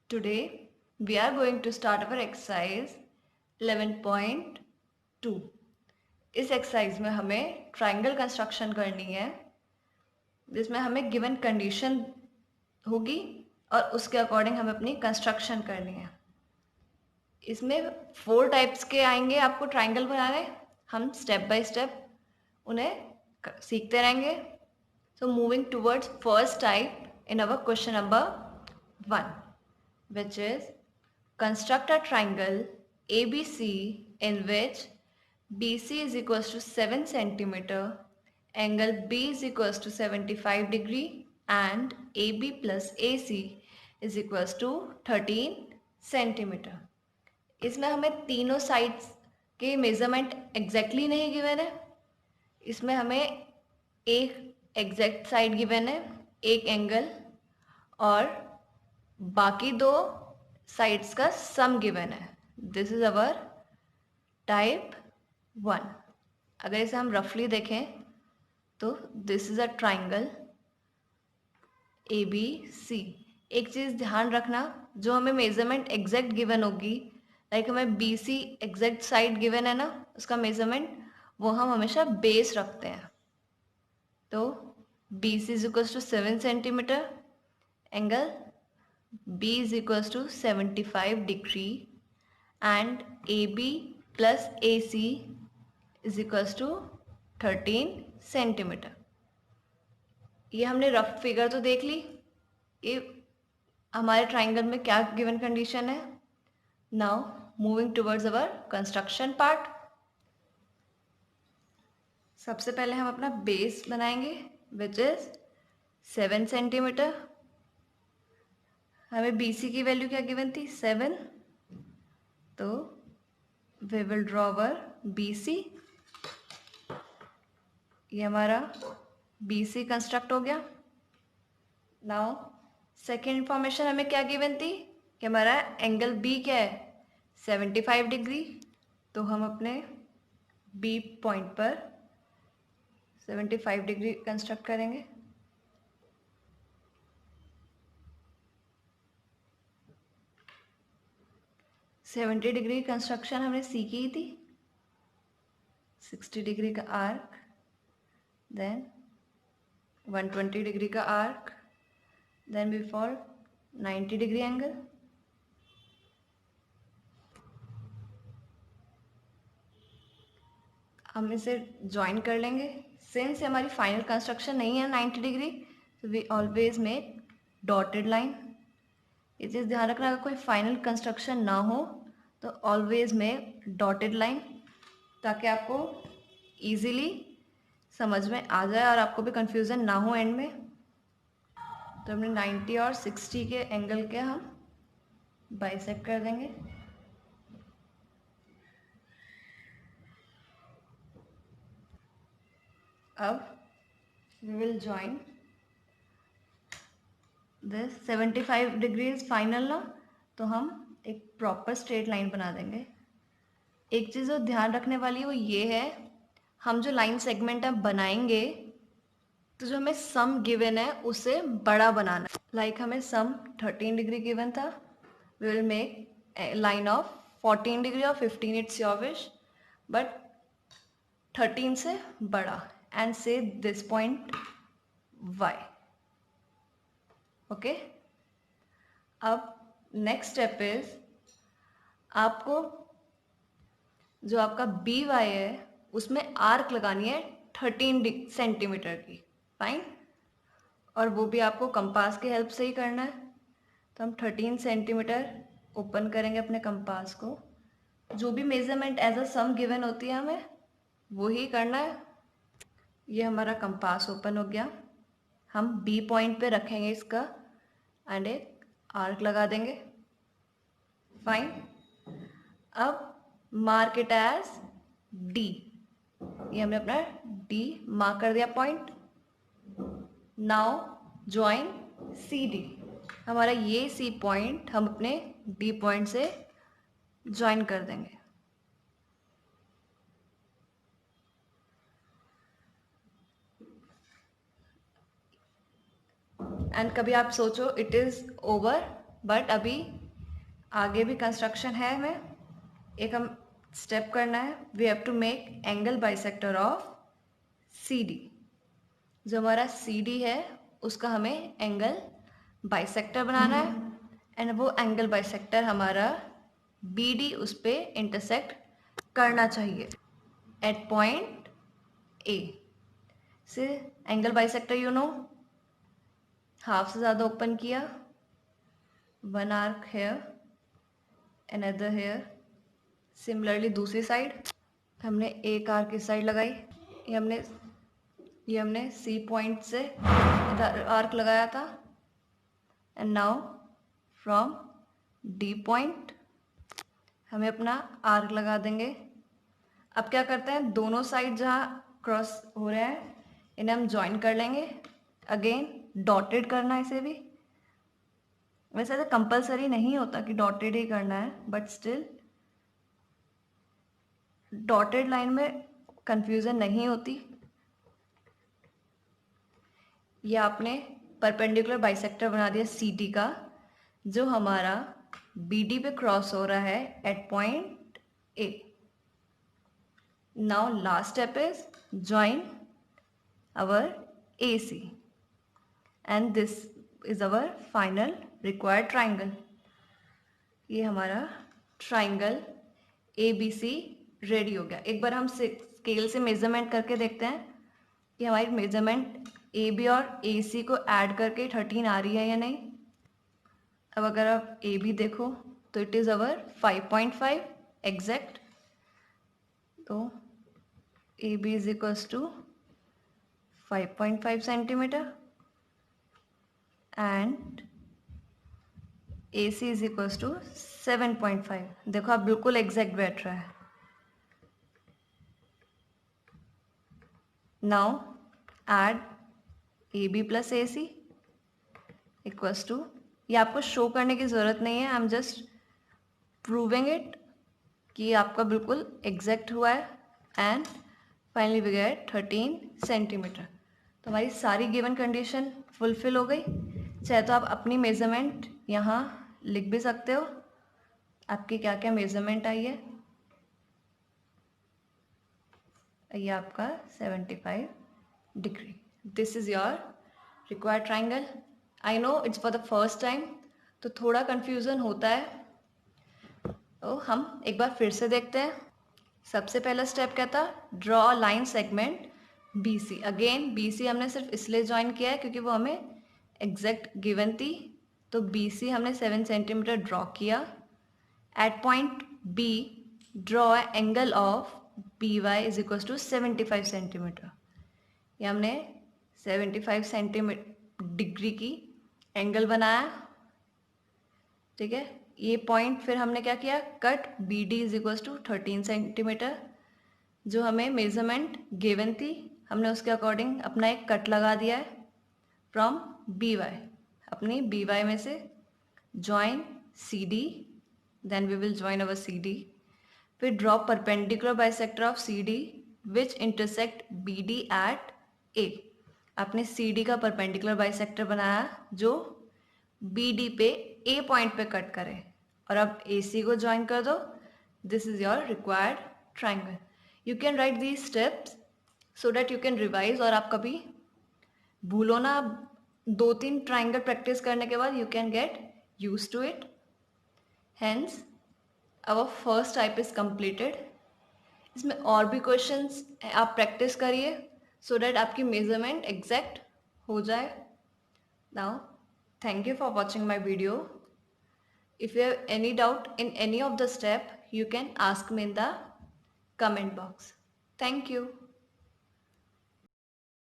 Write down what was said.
Today we are going to start our exercise 11.2. इस exercise में हमें ट्राइंगल कंस्ट्रक्शन करनी है जिसमें हमें गिवन कंडीशन होगी और उसके अकॉर्डिंग हमें अपनी कंस्ट्रक्शन करनी है। इसमें 4 टाइप्स के आएंगे आपको ट्राइंगल बनाने। हम स्टेप बाय स्टेप उन्हें सीखते रहेंगे। So moving towards first type in our question number 1, which is construct a triangle ABC in which BC is equals to 7 centimeter, angle B is equals to 75 degree and AB plus AC is equals to 13 centimeter. इसमें हमें तीनों sides के measurement exactly नहीं given है। इसमें हमें एक exact side given है, एक एंगल और बाकी दो साइड्स का सम गिवन है। This is our type 1। अगर इसे हम रफली देखें तो this is a triangle ABC। एक चीज़ ध्यान रखना, जो हमें मेजरमेंट एग्जैक्ट गिवन होगी, लाइक हमें BC एग्जैक्ट साइड गिवन है ना, उसका मेजरमेंट वो हम हमेशा बेस रखते हैं। तो BC is equals to 7 centimetre, angle B is equals to 75 degree and AB plus AC is equals to 13 centimetre. ये हमने रफ फिगर तो देख ली कि हमारे ट्राइंगल में क्या गिवन कंडीशन है। Now moving towards our construction part. सबसे पहले हम अपना बेस बनाएंगे विच इज 7 सेंटीमीटर। हमें BC की वैल्यू क्या गिवन थी, 7। तो we will draw our BC। ये हमारा BC कंस्ट्रक्ट हो गया। नाउ सेकेंड इंफॉर्मेशन हमें क्या गिवन थी कि हमारा एंगल B क्या है, 75 डिग्री। तो हम अपने B पॉइंट पर 75 डिग्री कंस्ट्रक्ट करेंगे। सेवेंटी डिग्री कंस्ट्रक्शन हमने सीखी ही थी। 60 डिग्री का आर्क, देन 120 डिग्री का arc, then before 90 degree angle. हम इसे ज्वाइन कर लेंगे। सिंस हमारी फाइनल कंस्ट्रक्शन नहीं है 90 डिग्री, तो we always make dotted line. ये चीज़ ध्यान रखना, अगर कोई फाइनल कंस्ट्रक्शन ना हो तो ऑलवेज मेक डॉटेड लाइन, ताकि आपको इजीली समझ में आ जाए और आपको भी कंफ्यूजन ना हो एंड में। तो हमने 90 और 60 के एंगल के हम बाइसेक्ट कर देंगे। अब we will join this 75 degrees final ना, तो हम एक प्रॉपर स्ट्रेट लाइन बना देंगे। एक चीज़ जो ध्यान रखने वाली वो ये है, हम जो लाइन सेगमेंट अब बनाएंगे तो जो हमें सम गिवन है उसे बड़ा बनाना है। लाइक हमें सम 13 डिग्री गिवन था, we will make line of 14 degree और 15, इट्स योर विश, बट 13 से बड़ा एंड से दिस पॉइंट y। ओके। अब नेक्स्ट स्टेप इज, आपको जो आपका BY है उसमें आर्क लगानी है 13 सेंटीमीटर की। फाइन। और वो भी आपको कंपास की हेल्प से ही करना है। तो हम 13 सेंटीमीटर ओपन करेंगे अपने कंपास को। जो भी measurement as a sum given होती है हमें वो ही करना है। ये हमारा कंपास ओपन हो गया। हम B पॉइंट पे रखेंगे इसका एंड एक आर्क लगा देंगे। फाइन। अब मार्क इट एज D। ये हमने अपना D मार्क कर दिया पॉइंट। Now join CD। हमारा ये C पॉइंट हम अपने D पॉइंट से ज्वाइन कर देंगे। एंड कभी आप सोचो इट इज़ ओवर, बट अभी आगे भी कंस्ट्रक्शन है, हमें एक हम स्टेप करना है. We have to make angle bisector of C D. जो हमारा सी डी है उसका हमें एंगल बाइसेक्टर बनाना है. एंड वो एंगल बाइसेक्टर हमारा बी डी उस पर इंटरसेक्ट करना चाहिए एट पॉइंट ए. से angle bisector you know, half से ज़्यादा ओपन किया, one arc here, another here. Similarly दूसरी साइड हमने एक आर्क इस साइड लगाई. ये हमने सी पॉइंट से इधर आर्क लगाया था. And now from D point हमें अपना आर्क लगा देंगे. अब क्या करते हैं, दोनों साइड जहाँ क्रॉस हो रहे हैं इन्हें हम ज्वाइन कर लेंगे. अगेन डॉटेड करना है इसे भी. वैसे तो कंपलसरी नहीं होता कि डॉटेड ही करना है, बट स्टिल डॉटेड लाइन में कंफ्यूजन नहीं होती. ये आपने परपेंडिकुलर बाइसेक्टर बना दिया सी डी का, जो हमारा बी डी पे क्रॉस हो रहा है at point A. Now last step is join our AC and this is our final required triangle. ये हमारा ट्राइंगल ABC रेडी हो गया. एक बार हम स्केल से मेजरमेंट करके देखते हैं कि हमारी मेजरमेंट AB और AC को ऐड करके 13 आ रही है या नहीं. अब अगर आप AB देखो तो इट इज़ अवर 5.5 एग्जैक्ट. तो AB is equals to 5.5 centimeter and AC is equals to 7.5. देखो आप बिल्कुल एग्जैक्ट बैठ रहा है. Now add AB plus AC equals to, ये आपको शो करने की ज़रूरत नहीं है, I am just proving it कि आपका बिल्कुल एग्जैक्ट हुआ है. And finally we get 13 centimetre. तो हमारी सारी गिवन कंडीशन फुलफिल हो गई. चाहे तो आप अपनी मेज़रमेंट यहाँ लिख भी सकते हो, आपकी क्या क्या मेज़रमेंट आई है. ये आपका 75 degree. This is your required triangle. I know it's for the first time, तो थोड़ा कन्फ्यूज़न होता है. तो हम एक बार फिर से देखते हैं. सबसे पहला स्टेप क्या था, draw a line segment BC. Again BC हमने सिर्फ इसलिए ज्वाइन किया है क्योंकि वो हमें एग्जैक्ट गिवन थी. तो BC हमने 7 सेंटीमीटर ड्रॉ किया. At point B draw angle of BY is equals to 75 centimetre. ये हमने 75 सेंटीमीटर डिग्री की एंगल बनाया. ठीक है. ये पॉइंट फिर हमने क्या किया, cut BD is equals to 13 centimetre. जो हमें मेजरमेंट गिवन थी हमने उसके अकॉर्डिंग अपना एक कट लगा दिया है फ्रॉम BY. अपनी BY में से join CD, then we will join our CD. फिर draw perpendicular bisector of CD which intersect BD at A. आपने CD का परपेंडिकुलर बाइसेक्टर बनाया जो BD पे A पॉइंट पे कट करे. और अब AC को ज्वाइन कर दो. This is your required triangle. You can write these steps so that you can revise. और आप कभी भूलो ना, 2-3 ट्राइंगल प्रैक्टिस करने के बाद you can get use to it. Hence our first type is completed. इसमें और भी क्वेश्चंस आप प्रैक्टिस करिए सो डैट आपकी मेजरमेंट एग्जैक्ट हो जाए. Now thank you for watching my video. If you have any doubt in any of the step, you can ask me in the comment box. Thank you.